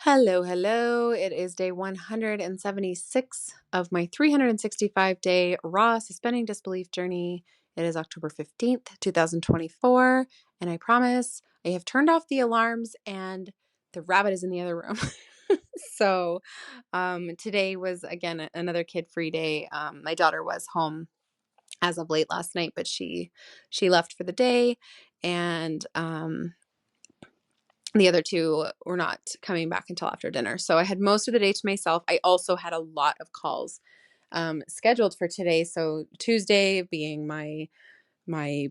Hello, hello. It is day 176 of my 365-day raw suspending disbelief journey. It is October 15th, 2024, and I promise I have turned off the alarms and the rabbit is in the other room. So, today was again another kid-free day. My daughter was home as of late last night, but she left for the day, and the other two were not coming back until after dinner. So I had most of the day to myself. I also had a lot of calls scheduled for today. So Tuesday being my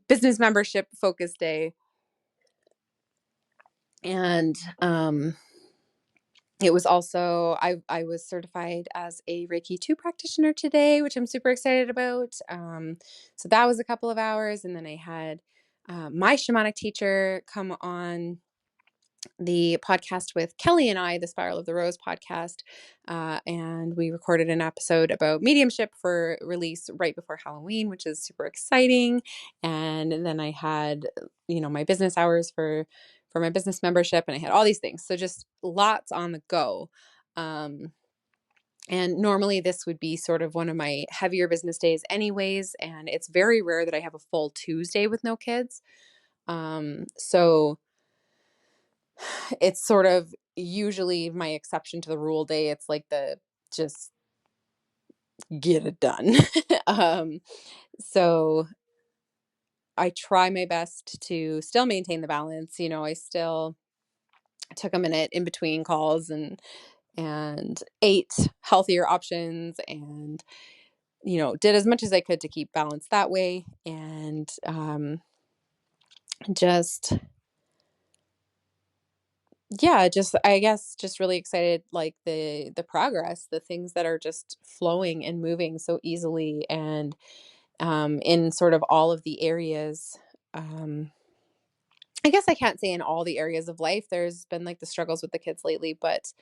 business membership focus day, and it was also I was certified as a Reiki 2 practitioner today, which I'm super excited about. So that was a couple of hours, and then I had my shamanic teacher come on the podcast with Kelly and I, the Spiral of the Rose podcast, and we recorded an episode about mediumship for release right before Halloween, which is super exciting. And then I had, my business hours for my business membership, and I had all these things. So just lots on the go. And normally this would be sort of one of my heavier business days anyways, and it's very rare that I have a full Tuesday with no kids. So it's sort of usually my exception to the rule day. It's like the just get it done. um, so I try my best to still maintain the balance. I still took a minute in between calls and ate healthier options and did as much as I could to keep balance that way, and just yeah, just I guess just really excited, like the progress, the things that are just flowing and moving so easily, and in sort of all of the areas. I guess I can't say in all the areas of life. There's been like the struggles with the kids lately, but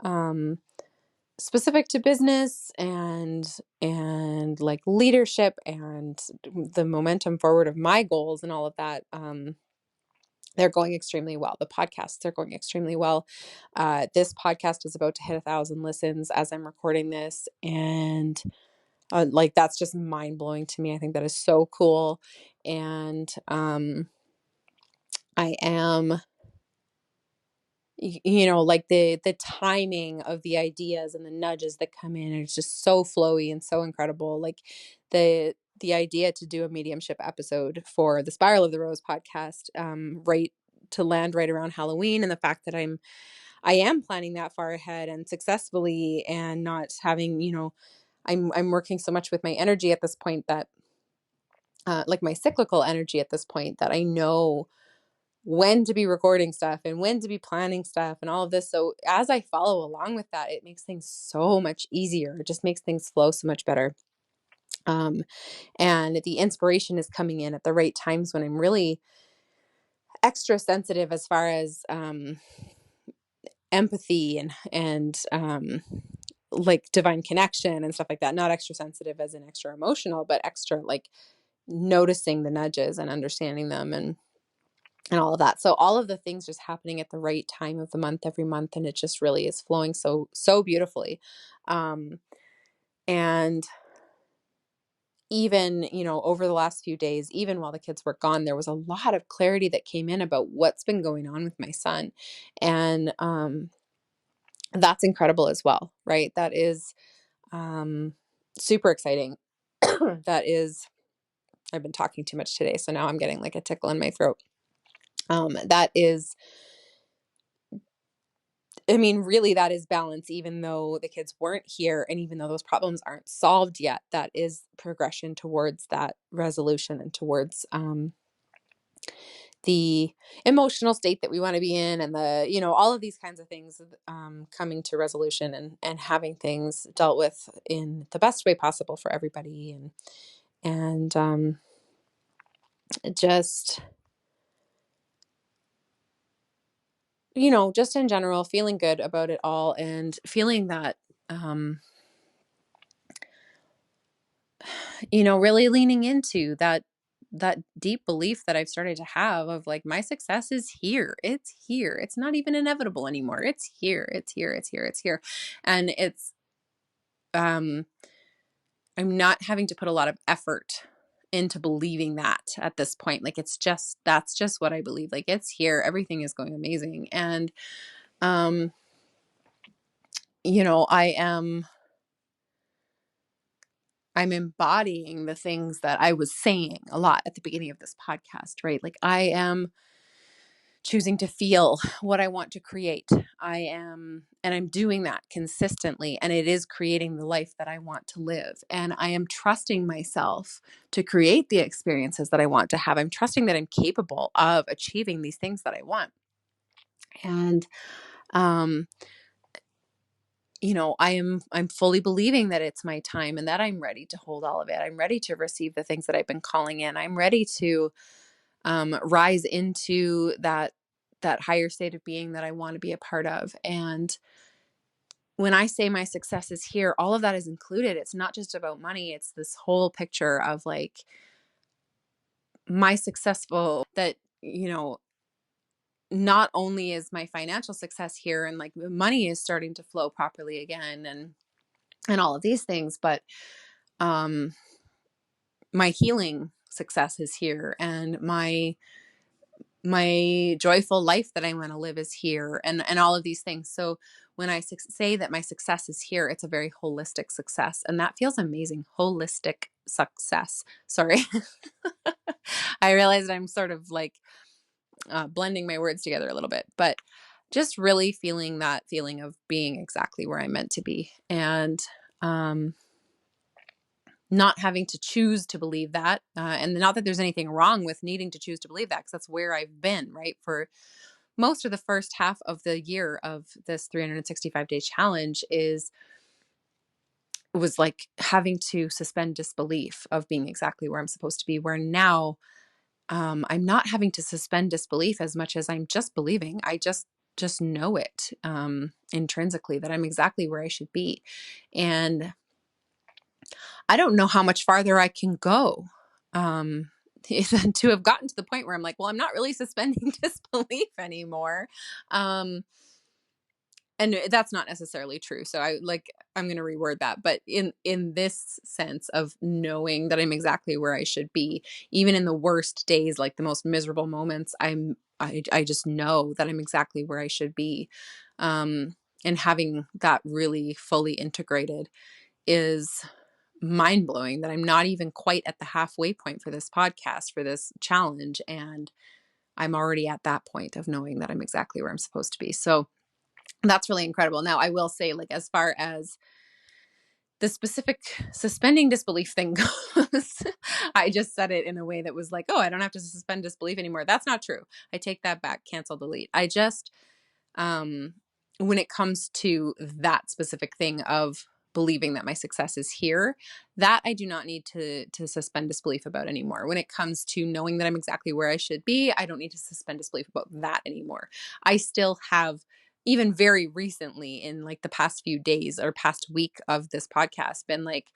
um specific to business and like leadership and the momentum forward of my goals and all of that, they're going extremely well. The podcasts are going extremely well. This podcast is about to hit 1,000 listens as I'm recording this. And like, that's just mind blowing to me. I think that is so cool. And I am, like the timing of the ideas and the nudges that come in is just so flowy and so incredible. Like the idea to do a mediumship episode for the Spiral of the Rose podcast, right to land right around Halloween, and the fact that I am planning that far ahead and successfully, and not having, I'm working so much with my energy at this point that like my cyclical energy at this point, that I know when to be recording stuff and when to be planning stuff and all of this. So as I follow along with that, it makes things so much easier. It just makes things flow so much better. And the inspiration is coming in at the right times when I'm really extra sensitive as far as empathy and like divine connection and stuff like that. Not extra sensitive as in extra emotional, but extra like noticing the nudges and understanding them and all of that. So all of the things just happening at the right time of the month every month, and it just really is flowing so beautifully. And even, over the last few days, even while the kids were gone, there was a lot of clarity that came in about what's been going on with my son. And that's incredible as well, right? That is super exciting. That is, I've been talking too much today, so now I'm getting like a tickle in my throat. That is, I mean, really, that is balance, even though the kids weren't here and even though those problems aren't solved yet. That is progression towards that resolution and towards the emotional state that we want to be in, and all of these kinds of things, coming to resolution and having things dealt with in the best way possible for everybody. And just, just in general, feeling good about it all and feeling that, really leaning into that that deep belief that I've started to have of like, my success is here. It's here. It's not even inevitable anymore. It's here. It's here. It's here. It's here. And um, I'm not having to put a lot of effort into believing that at this point. Like, that's just what I believe. Like, it's here. Everything is going amazing. And, um, I'm embodying the things that I was saying a lot at the beginning of this podcast, right? Like, I am choosing to feel what I want to create. And I'm doing that consistently, and it is creating the life that I want to live. And I am trusting myself to create the experiences that I want to have. I'm trusting that I'm capable of achieving these things that I want. And, um, I'm fully believing that it's my time and that I'm ready to hold all of it. I'm ready to receive the things that I've been calling in. I'm ready to rise into that higher state of being that I want to be a part of. And when I say my success is here, all of that is included. It's not just about money. It's this whole picture of like my successful that, not only is my financial success here and like money is starting to flow properly again and all of these things, but um my healing success is here, and my joyful life that I want to live is here, and all of these things. So when I say that my success is here, it's a very holistic success, and that feels amazing. Holistic success. Sorry. I realized I'm sort of like blending my words together a little bit, but just really feeling that feeling of being exactly where I'm meant to be, and not having to choose to believe that. And not that there's anything wrong with needing to choose to believe that, because that's where I've been, right? For most of the first half of the year of this 365-day challenge was like having to suspend disbelief of being exactly where I'm supposed to be, where now I'm not having to suspend disbelief as much as I'm just believing. I just know it intrinsically that I'm exactly where I should be. And I don't know how much farther I can go. To have gotten to the point where I'm like, well, I'm not really suspending disbelief anymore. And that's not necessarily true. So I'm going to reword that. But in this sense of knowing that I'm exactly where I should be, even in the worst days, like the most miserable moments, I just know that I'm exactly where I should be. And having that really fully integrated is mind blowing, that I'm not even quite at the halfway point for this podcast, for this challenge. And I'm already at that point of knowing that I'm exactly where I'm supposed to be. So that's really incredible. Now, I will say, like, as far as the specific suspending disbelief thing goes, I just said it in a way that was like, oh, I don't have to suspend disbelief anymore. That's not true. I take that back. Cancel, delete. I just, when it comes to that specific thing of believing that my success is here, that I do not need to suspend disbelief about anymore. When it comes to knowing that I'm exactly where I should be, I don't need to suspend disbelief about that anymore. I still have, even very recently in like the past few days or past week of this podcast, been like,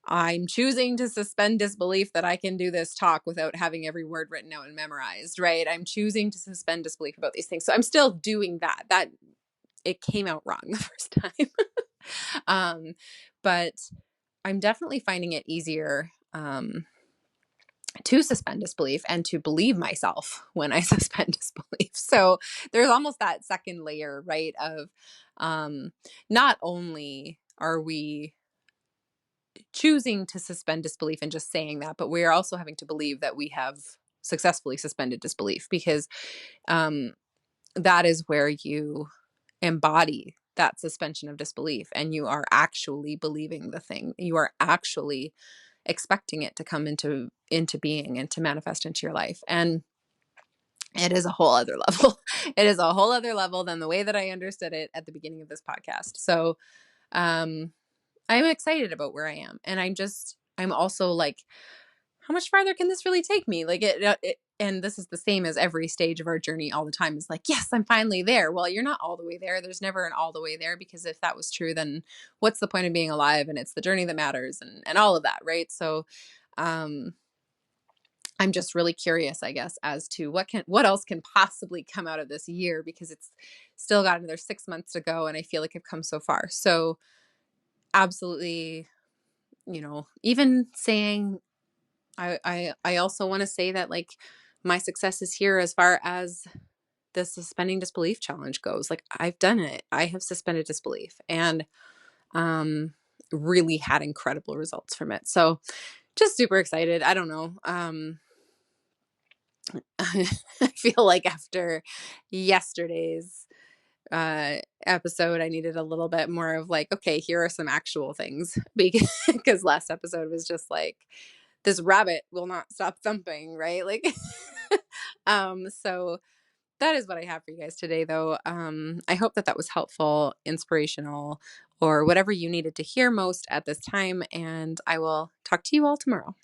I'm choosing to suspend disbelief that I can do this talk without having every word written out and memorized, right? I'm choosing to suspend disbelief about these things. So I'm still doing that. That it came out wrong the first time. But I'm definitely finding it easier to suspend disbelief and to believe myself when I suspend disbelief. So there's almost that second layer, right? Of not only are we choosing to suspend disbelief and just saying that, but we are also having to believe that we have successfully suspended disbelief, because um, that is where you embody that suspension of disbelief and you are actually believing the thing. You are actually expecting it to come into being and to manifest into your life. And it is a whole other level. It is a whole other level than the way that I understood it at the beginning of this podcast. So um I'm excited about where I am. And I'm also like, how much farther can this really take me? Like and this is the same as every stage of our journey all the time, is like, yes, I'm finally there. Well, you're not all the way there. There's never an all the way there, because if that was true, then what's the point of being alive? And it's the journey that matters, and all of that. Right. So, I'm just really curious, I guess, as to what else can possibly come out of this year, because it's still got another 6 months to go and I feel like I've come so far. So absolutely, even saying, I also want to say that, like, my success is here as far as the suspending disbelief challenge goes. Like, I've done it. I have suspended disbelief and um really had incredible results from it. So just super excited. I don't know. I feel like after yesterday's uh episode, I needed a little bit more of like, okay, here are some actual things, because last episode was just like, this rabbit will not stop thumping, right? Like so that is what I have for you guys today, though. I hope that that was helpful, inspirational, or whatever you needed to hear most at this time, and I will talk to you all tomorrow.